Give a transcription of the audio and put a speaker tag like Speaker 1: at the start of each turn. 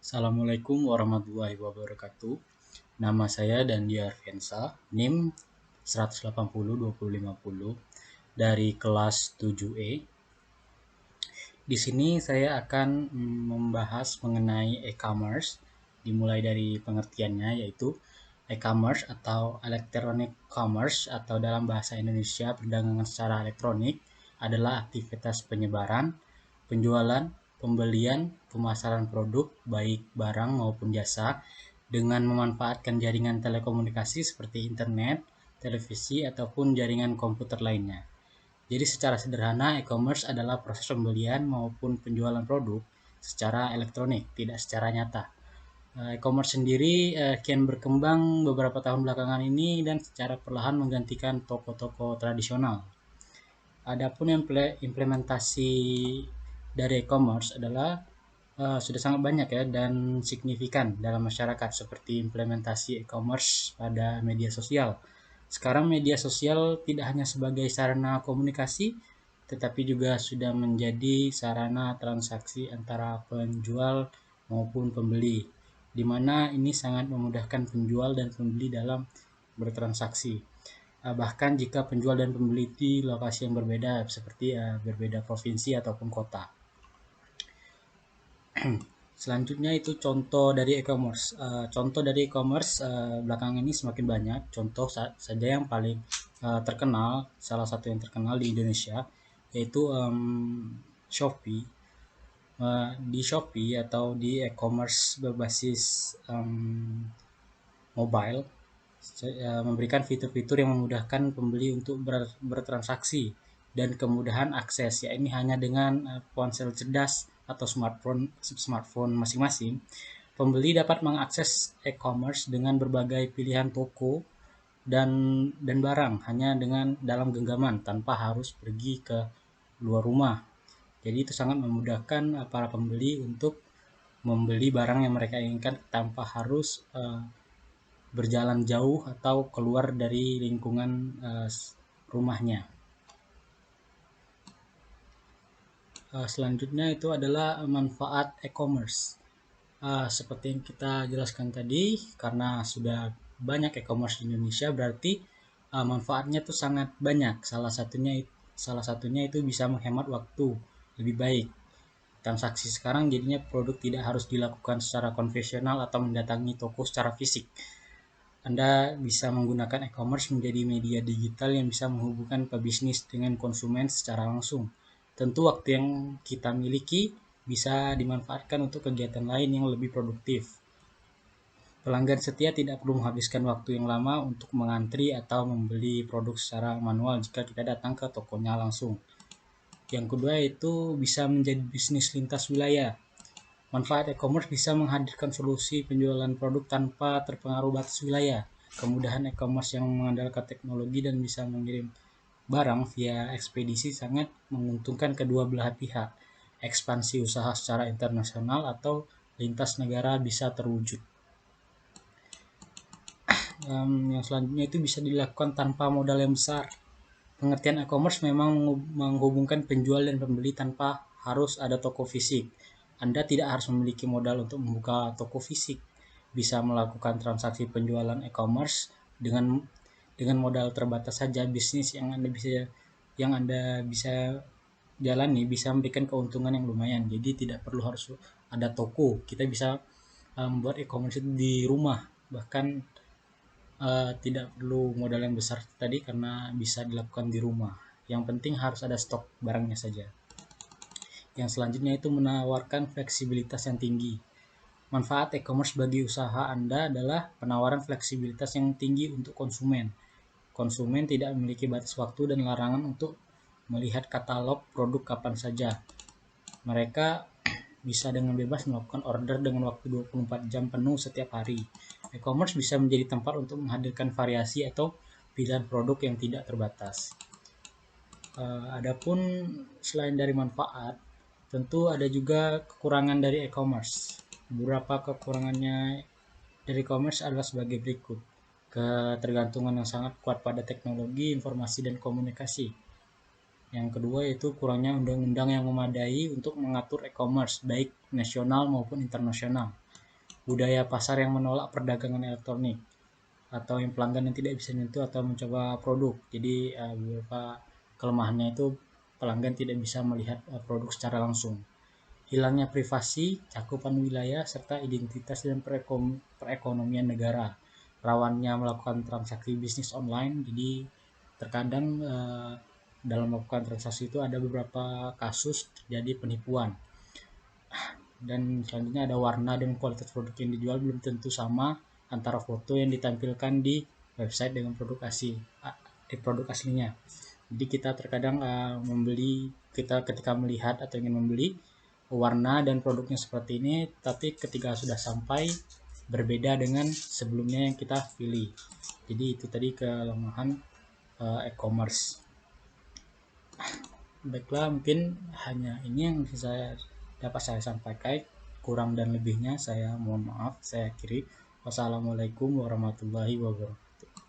Speaker 1: Assalamualaikum warahmatullahi wabarakatuh. Nama saya Dandi Arfiansa, NIM 1802050 dari kelas 7E. Di sini saya akan membahas mengenai e-commerce, dimulai dari pengertiannya yaitu e-commerce atau electronic commerce atau dalam bahasa Indonesia perdagangan secara elektronik adalah aktivitas penyebaran, penjualan, pembelian, pemasaran produk baik barang maupun jasa dengan memanfaatkan jaringan telekomunikasi seperti internet, televisi ataupun jaringan komputer lainnya. Jadi secara sederhana, e-commerce adalah proses pembelian maupun penjualan produk secara elektronik, tidak secara nyata. E-commerce sendiri kian berkembang beberapa tahun belakangan ini dan secara perlahan menggantikan toko-toko tradisional. Adapun implementasi dari e-commerce adalah sudah sangat banyak ya dan signifikan dalam masyarakat, seperti implementasi e-commerce pada media sosial. Sekarang media sosial tidak hanya sebagai sarana komunikasi, tetapi juga sudah menjadi sarana transaksi antara penjual maupun pembeli, di mana ini sangat memudahkan penjual dan pembeli dalam bertransaksi. Bahkan jika penjual dan pembeli di lokasi yang berbeda, seperti berbeda provinsi ataupun kota. Selanjutnya itu contoh dari e-commerce. Contoh dari e-commerce belakangan ini semakin banyak. Contoh saja yang paling terkenal, salah satu yang terkenal di Indonesia, yaitu Shopee. Di Shopee atau di e-commerce berbasis mobile, memberikan fitur-fitur yang memudahkan pembeli untuk bertransaksi dan kemudahan akses, ya ini hanya dengan ponsel cerdas atau smartphone masing-masing. Pembeli dapat mengakses e-commerce dengan berbagai pilihan toko dan barang hanya dengan dalam genggaman tanpa harus pergi ke luar rumah. Jadi itu sangat memudahkan para pembeli untuk membeli barang yang mereka inginkan tanpa harus berjalan jauh atau keluar dari lingkungan rumahnya. Selanjutnya itu adalah manfaat e-commerce. Seperti yang kita jelaskan tadi, karena sudah banyak e-commerce di Indonesia, berarti manfaatnya itu sangat banyak. Salah satunya itu bisa menghemat waktu lebih baik. Transaksi sekarang jadinya produk tidak harus dilakukan secara konvensional atau mendatangi toko secara fisik. Anda bisa menggunakan e-commerce menjadi media digital yang bisa menghubungkan pebisnis dengan konsumen secara langsung. Tentu waktu yang kita miliki bisa dimanfaatkan untuk kegiatan lain yang lebih produktif. Pelanggan setia tidak perlu menghabiskan waktu yang lama untuk mengantri atau membeli produk secara manual jika kita datang ke tokonya langsung. Yang kedua itu bisa menjadi bisnis lintas wilayah. Manfaat e-commerce bisa menghadirkan solusi penjualan produk tanpa terpengaruh batas wilayah. Kemudahan e-commerce yang mengandalkan teknologi dan bisa mengirim barang via ekspedisi sangat menguntungkan kedua belah pihak. Ekspansi usaha secara internasional atau lintas negara bisa terwujud. Yang selanjutnya itu bisa dilakukan tanpa modal yang besar. Pengertian e-commerce memang menghubungkan penjual dan pembeli tanpa harus ada toko fisik. Anda tidak harus memiliki modal untuk membuka toko fisik. Bisa melakukan transaksi penjualan e-commerce dengan modal terbatas saja. Bisnis yang Anda bisa jalani bisa memberikan keuntungan yang lumayan. Jadi tidak perlu harus ada toko. Kita bisa membuat e-commerce itu di rumah. Bahkan tidak perlu modal yang besar tadi karena bisa dilakukan di rumah. Yang penting harus ada stok barangnya saja. Yang selanjutnya itu menawarkan fleksibilitas yang tinggi. Manfaat e-commerce bagi usaha Anda adalah penawaran fleksibilitas yang tinggi untuk konsumen. Konsumen tidak memiliki batas waktu dan larangan untuk melihat katalog produk kapan saja. Mereka bisa dengan bebas melakukan order dengan waktu 24 jam penuh setiap hari. E-commerce bisa menjadi tempat untuk menghadirkan variasi atau pilihan produk yang tidak terbatas. Adapun selain dari manfaat, tentu ada juga kekurangan dari e-commerce. Beberapa kekurangannya dari e-commerce adalah sebagai berikut. Ketergantungan yang sangat kuat pada teknologi, informasi, dan komunikasi. Yang kedua yaitu kurangnya undang-undang yang memadai untuk mengatur e-commerce, baik nasional maupun internasional. budaya pasar yang menolak perdagangan elektronik, atau yang pelanggan yang tidak bisa menyentuh atau mencoba produk. Jadi beberapa kelemahannya itu pelanggan tidak bisa melihat produk secara langsung. Hilangnya privasi, cakupan wilayah, serta identitas dan perekonomian negara. Rawannya melakukan transaksi bisnis online, jadi terkadang dalam melakukan transaksi itu ada beberapa kasus terjadi penipuan. Dan selanjutnya ada warna dan kualitas produk yang dijual belum tentu sama antara foto yang ditampilkan di website dengan produk aslinya. Jadi kita terkadang membeli, kita ketika melihat atau ingin membeli warna dan produknya seperti ini, tapi ketika sudah sampai berbeda dengan sebelumnya yang kita pilih. Jadi itu tadi kelemahan e-commerce. Baiklah, mungkin hanya ini yang dapat saya sampaikan. Kurang dan lebihnya saya mohon maaf. Saya akhiri. Wassalamualaikum warahmatullahi wabarakatuh.